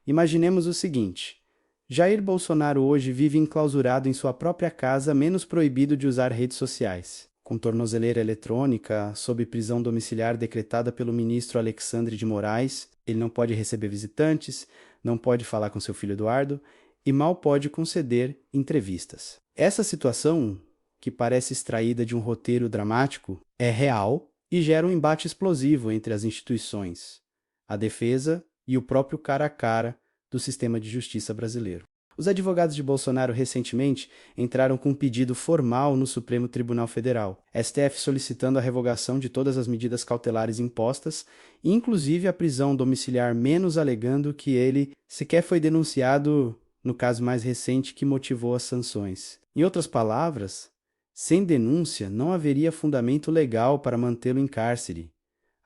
Imaginemos o seguinte: Jair Bolsonaro hoje vive enclausurado em sua própria casa, menos proibido de usar redes sociais. Com tornozeleira eletrônica, sob prisão domiciliar decretada pelo ministro Alexandre de Moraes, ele não pode receber visitantes, não pode falar com seu filho Eduardo e mal pode conceder entrevistas. Essa situação, que parece extraída de um roteiro dramático, é real e gera um embate explosivo entre as instituições, a defesa e o próprio cara a cara do sistema de justiça brasileiro. Os advogados de Bolsonaro recentemente entraram com um pedido formal no Supremo Tribunal Federal, STF solicitando a revogação de todas as medidas cautelares impostas, inclusive a prisão domiciliar, menos alegando que ele sequer foi denunciado no caso mais recente que motivou as sanções. Em outras palavras, sem denúncia não haveria fundamento legal para mantê-lo em cárcere,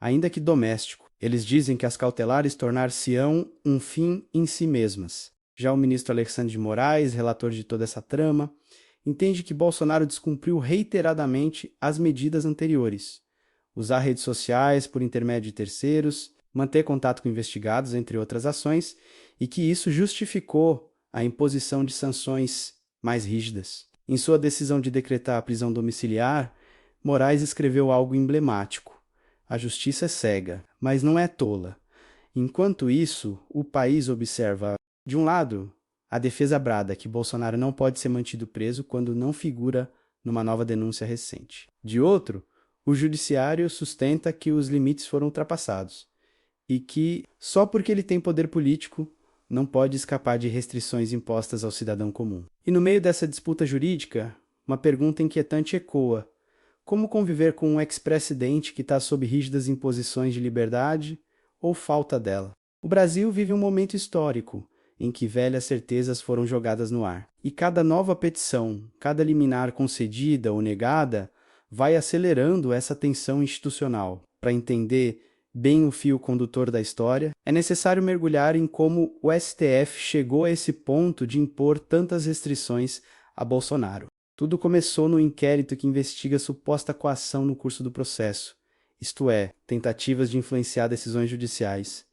ainda que doméstico. Eles dizem que as cautelares tornar-se-ão um fim em si mesmas. Já o ministro Alexandre de Moraes, relator de toda essa trama, entende que Bolsonaro descumpriu reiteradamente as medidas anteriores. Usar redes sociais por intermédio de terceiros, manter contato com investigados, entre outras ações, e que isso justificou a imposição de sanções mais rígidas. Em sua decisão de decretar a prisão domiciliar, Moraes escreveu algo emblemático. A justiça é cega, mas não é tola. Enquanto isso, o país observa, de um lado, a defesa brada que Bolsonaro não pode ser mantido preso quando não figura numa nova denúncia recente. De outro, o judiciário sustenta que os limites foram ultrapassados e que, só porque ele tem poder político, não pode escapar de restrições impostas ao cidadão comum. E no meio dessa disputa jurídica, uma pergunta inquietante ecoa: como conviver com um ex-presidente que está sob rígidas imposições de liberdade ou falta dela? O Brasil vive um momento histórico em que velhas certezas foram jogadas no ar. E cada nova petição, cada liminar concedida ou negada, vai acelerando essa tensão institucional. Para entender bem o fio condutor da história, é necessário mergulhar em como o STF chegou a esse ponto de impor tantas restrições a Bolsonaro. Tudo começou no inquérito que investiga suposta coação no curso do processo, isto é, tentativas de influenciar decisões judiciais,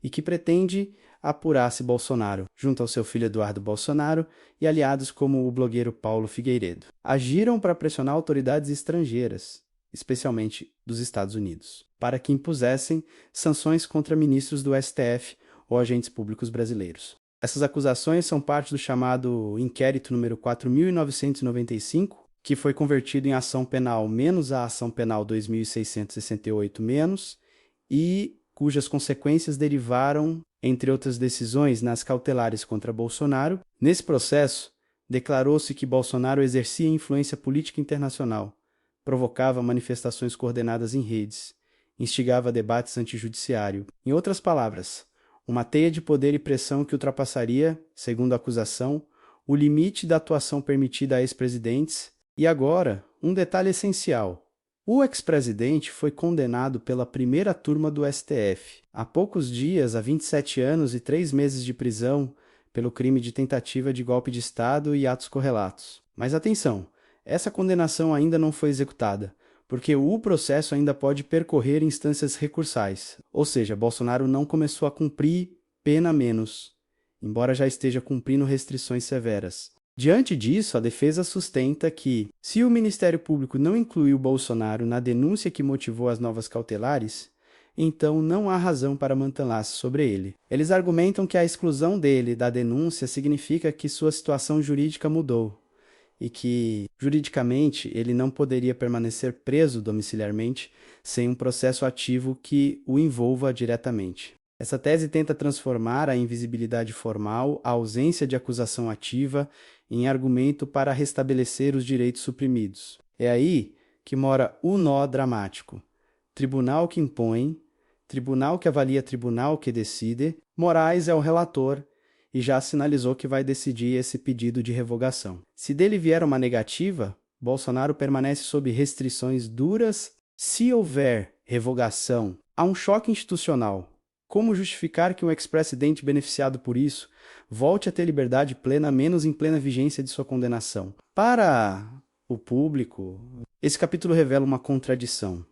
e que pretende apurar se Bolsonaro, junto ao seu filho Eduardo Bolsonaro e aliados como o blogueiro Paulo Figueiredo, agiram para pressionar autoridades estrangeiras, especialmente dos Estados Unidos, para que impusessem sanções contra ministros do STF ou agentes públicos brasileiros. Essas acusações são parte do chamado inquérito número 4.995, que foi convertido em ação penal menos a ação penal 2668 menos, e cujas consequências derivaram, entre outras decisões, nas cautelares contra Bolsonaro. Nesse processo, declarou-se que Bolsonaro exercia influência política internacional, provocava manifestações coordenadas em redes, instigava debates antijudiciário. Em outras palavras, uma teia de poder e pressão que ultrapassaria, segundo a acusação, o limite da atuação permitida a ex-presidentes. E agora, um detalhe essencial: o ex-presidente foi condenado pela primeira turma do STF, há poucos dias, a 27 anos e 3 meses de prisão, pelo crime de tentativa de golpe de Estado e atos correlatos. Mas atenção, essa condenação ainda não foi executada, porque o processo ainda pode percorrer instâncias recursais, ou seja, Bolsonaro não começou a cumprir pena menos, embora já esteja cumprindo restrições severas. Diante disso, a defesa sustenta que, se o Ministério Público não incluiu Bolsonaro na denúncia que motivou as novas cautelares, então não há razão para manter-se sobre ele. Eles argumentam que a exclusão dele da denúncia significa que sua situação jurídica mudou e que, juridicamente, ele não poderia permanecer preso domiciliarmente sem um processo ativo que o envolva diretamente. Essa tese tenta transformar a invisibilidade formal, a ausência de acusação ativa, em argumento para restabelecer os direitos suprimidos. É aí que mora o nó dramático. Tribunal que impõe, tribunal que avalia, tribunal que decide. Moraes é o relator e já sinalizou que vai decidir esse pedido de revogação. Se dele vier uma negativa, Bolsonaro permanece sob restrições duras. Se houver revogação, há um choque institucional. Como justificar que um ex-presidente beneficiado por isso volte a ter liberdade plena menos em plena vigência de sua condenação? Para o público, esse capítulo revela uma contradição.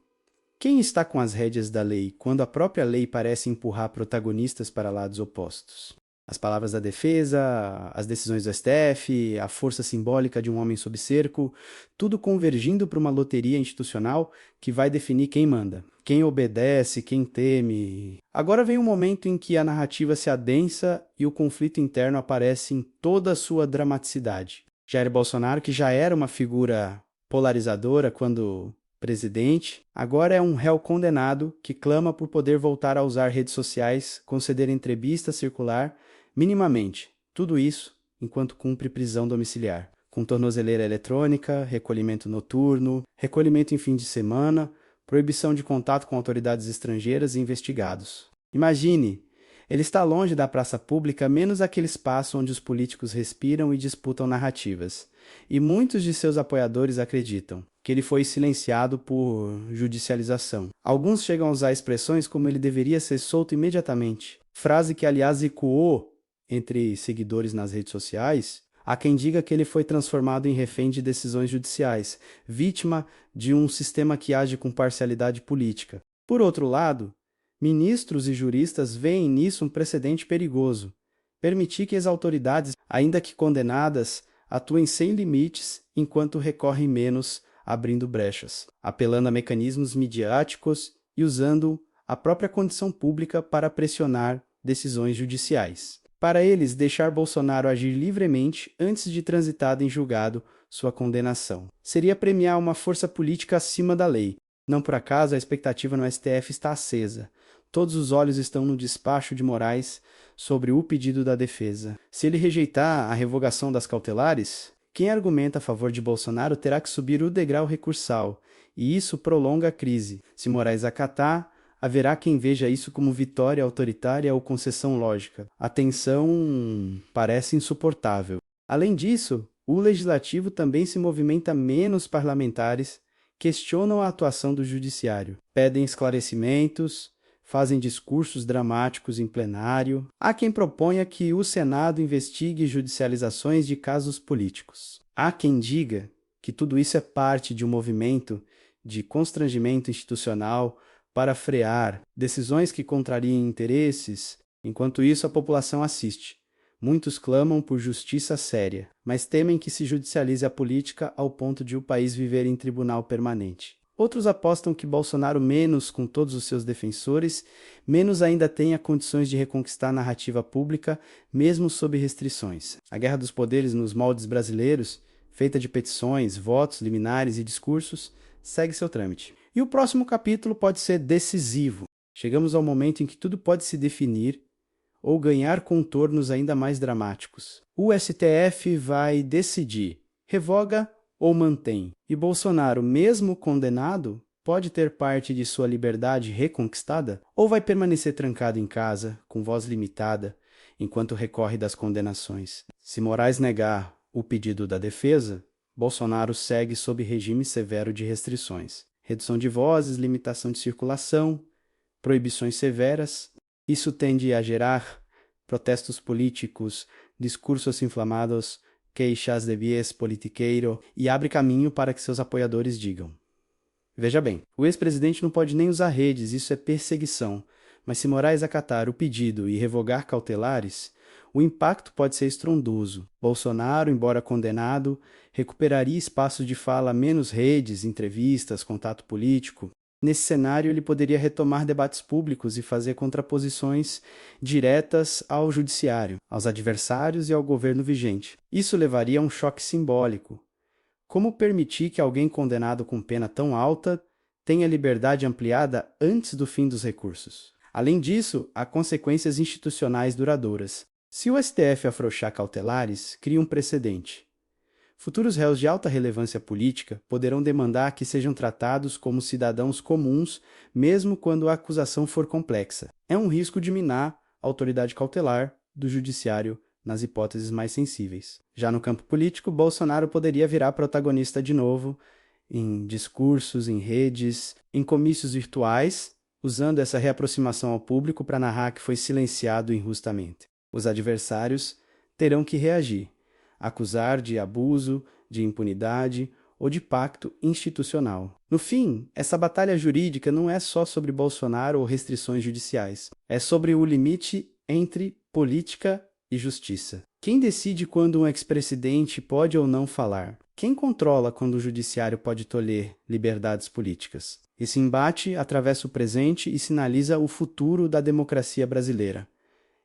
Quem está com as rédeas da lei quando a própria lei parece empurrar protagonistas para lados opostos? As palavras da defesa, as decisões do STF, a força simbólica de um homem sob cerco, tudo convergindo para uma loteria institucional que vai definir quem manda, quem obedece, quem teme. Agora vem um momento em que a narrativa se adensa e o conflito interno aparece em toda a sua dramaticidade. Jair Bolsonaro, que já era uma figura polarizadora quando presidente, agora é um réu condenado que clama por poder voltar a usar redes sociais, conceder entrevista circular minimamente. Tudo isso enquanto cumpre prisão domiciliar, com tornozeleira eletrônica, recolhimento noturno, recolhimento em fim de semana, proibição de contato com autoridades estrangeiras e investigados. Imagine, ele está longe da praça pública, menos aquele espaço onde os políticos respiram e disputam narrativas. E muitos de seus apoiadores acreditam que ele foi silenciado por judicialização. Alguns chegam a usar expressões como ele deveria ser solto imediatamente, frase que aliás ecoou entre seguidores nas redes sociais. Há quem diga que ele foi transformado em refém de decisões judiciais, vítima de um sistema que age com parcialidade política. Por outro lado, ministros e juristas veem nisso um precedente perigoso. Permitir que as autoridades, ainda que condenadas, atuem sem limites enquanto recorrem menos, abrindo brechas, apelando a mecanismos midiáticos e usando a própria condição pública para pressionar decisões judiciais. Para eles, deixar Bolsonaro agir livremente antes de transitada em julgado sua condenação seria premiar uma força política acima da lei. Não por acaso a expectativa no STF está acesa. Todos os olhos estão no despacho de Moraes sobre o pedido da defesa. Se ele rejeitar a revogação das cautelares, quem argumenta a favor de Bolsonaro terá que subir o degrau recursal, e isso prolonga a crise. Se Moraes acatar, haverá quem veja isso como vitória autoritária ou concessão lógica. A tensão parece insuportável. Além disso, o legislativo também se movimenta menos. Parlamentares questionam a atuação do judiciário, pedem esclarecimentos, fazem discursos dramáticos em plenário. Há quem proponha que o Senado investigue judicializações de casos políticos. Há quem diga que tudo isso é parte de um movimento de constrangimento institucional para frear decisões que contrariem interesses. Enquanto isso, a população assiste. Muitos clamam por justiça séria, mas temem que se judicialize a política ao ponto de o país viver em tribunal permanente. Outros apostam que Bolsonaro, menos com todos os seus defensores, menos ainda tenha condições de reconquistar a narrativa pública, mesmo sob restrições. A guerra dos poderes nos moldes brasileiros, feita de petições, votos, liminares e discursos, segue seu trâmite. E o próximo capítulo pode ser decisivo. Chegamos ao momento em que tudo pode se definir ou ganhar contornos ainda mais dramáticos. O STF vai decidir: revoga ou mantém? E Bolsonaro, mesmo condenado, pode ter parte de sua liberdade reconquistada? Ou vai permanecer trancado em casa, com voz limitada, enquanto recorre das condenações? Se Moraes negar o pedido da defesa, Bolsonaro segue sob regime severo de restrições. Redução de vozes, limitação de circulação, proibições severas. Isso tende a gerar protestos políticos, discursos inflamados, queixas de viés politiqueiro, e abre caminho para que seus apoiadores digam: veja bem, o ex-presidente não pode nem usar redes, isso é perseguição, mas se Moraes acatar o pedido e revogar cautelares, o impacto pode ser estrondoso. Bolsonaro, embora condenado, recuperaria espaços de fala, menos redes, entrevistas, contato político. Nesse cenário, ele poderia retomar debates públicos e fazer contraposições diretas ao judiciário, aos adversários e ao governo vigente. Isso levaria a um choque simbólico. Como permitir que alguém condenado com pena tão alta tenha liberdade ampliada antes do fim dos recursos? Além disso, há consequências institucionais duradouras. Se o STF afrouxar cautelares, cria um precedente. Futuros réus de alta relevância política poderão demandar que sejam tratados como cidadãos comuns, mesmo quando a acusação for complexa. É um risco de minar a autoridade cautelar do judiciário nas hipóteses mais sensíveis. Já no campo político, Bolsonaro poderia virar protagonista de novo em discursos, em redes, em comícios virtuais, usando essa reaproximação ao público para narrar que foi silenciado injustamente. Os adversários terão que reagir, acusar de abuso, de impunidade ou de pacto institucional. No fim, essa batalha jurídica não é só sobre Bolsonaro ou restrições judiciais. É sobre o limite entre política e justiça. Quem decide quando um ex-presidente pode ou não falar? Quem controla quando o judiciário pode tolher liberdades políticas? Esse embate atravessa o presente e sinaliza o futuro da democracia brasileira.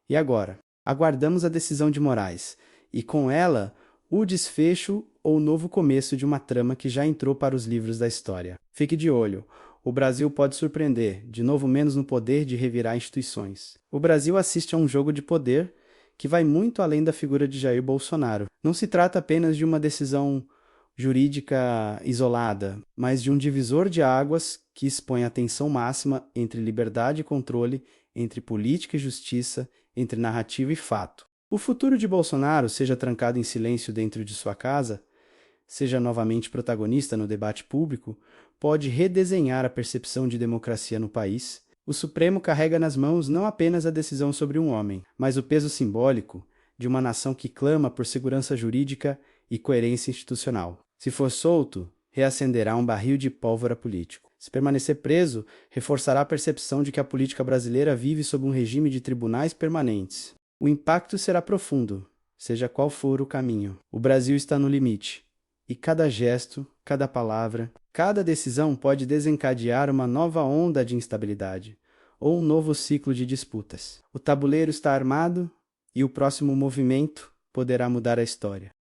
E agora? Aguardamos a decisão de Moraes, e com ela, o desfecho ou novo começo de uma trama que já entrou para os livros da história. Fique de olho. O Brasil pode surpreender, de novo menos no poder de revirar instituições. O Brasil assiste a um jogo de poder que vai muito além da figura de Jair Bolsonaro. Não se trata apenas de uma decisão jurídica isolada, mas de um divisor de águas que expõe a tensão máxima entre liberdade e controle, entre política e justiça, entre narrativa e fato. O futuro de Bolsonaro, seja trancado em silêncio dentro de sua casa, seja novamente protagonista no debate público, pode redesenhar a percepção de democracia no país. O Supremo carrega nas mãos não apenas a decisão sobre um homem, mas o peso simbólico de uma nação que clama por segurança jurídica e coerência institucional. Se for solto, reacenderá um barril de pólvora político. Se permanecer preso, reforçará a percepção de que a política brasileira vive sob um regime de tribunais permanentes. O impacto será profundo, seja qual for o caminho. O Brasil está no limite. E cada gesto, cada palavra, cada decisão pode desencadear uma nova onda de instabilidade, ou um novo ciclo de disputas. O tabuleiro está armado e o próximo movimento poderá mudar a história.